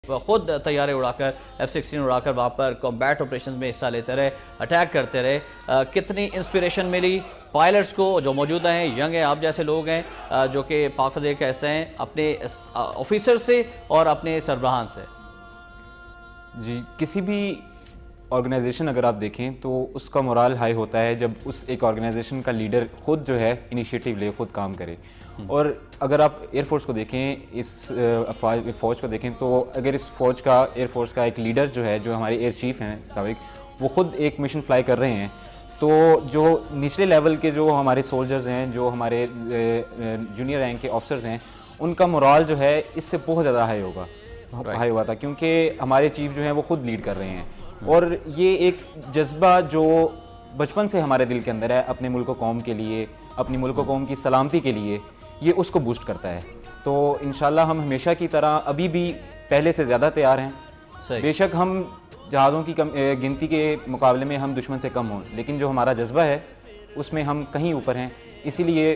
खुद तैयारे उड़ाकर F-16 उड़ाकर वहाँ पर कॉम्बैट ऑपरेशन में हिस्सा लेते रहे, अटैक करते रहे। कितनी इंस्पिरेशन मिली पायलट्स को जो मौजूद हैं, यंग हैं, आप जैसे लोग हैं जो कि पाक फौज के ऐसे हैं, अपने ऑफिसर से और अपने सरबराहान से? जी, किसी भी ऑर्गेनाइजेशन अगर आप देखें तो उसका मोराल हाई होता है जब उस एक ऑर्गेनाइजेशन का लीडर खुद जो है इनिशिएटिव ले, खुद काम करे। और अगर आप एयरफोर्स को देखें, इस फ़ौज को देखें, तो अगर इस फ़ौज का, एयरफोर्स का एक लीडर जो है, जो हमारे एयर चीफ हैं साबिक, वो खुद एक मिशन फ्लाई कर रहे हैं, तो जो निचले लेवल के जो हमारे सोल्जर्स हैं, जो हमारे जूनियर रैंक के ऑफिसर्स हैं, उनका मोराल जो है इससे बहुत ज़्यादा हाई होगा, हाई हुआ था, क्योंकि हमारे चीफ जो हैं वो खुद लीड कर रहे हैं। और ये एक जज्बा जो बचपन से हमारे दिल के अंदर है अपने मुल्क कौम के लिए, अपनी मुल्क कौम की सलामती के लिए, ये उसको बूस्ट करता है। तो इंशाल्लाह हम हमेशा की तरह अभी भी पहले से ज़्यादा तैयार हैं। बेशक हम जहाज़ों की गिनती के मुकाबले में हम दुश्मन से कम हों, लेकिन जो हमारा जज्बा है उसमें हम कहीं ऊपर हैं। इसीलिए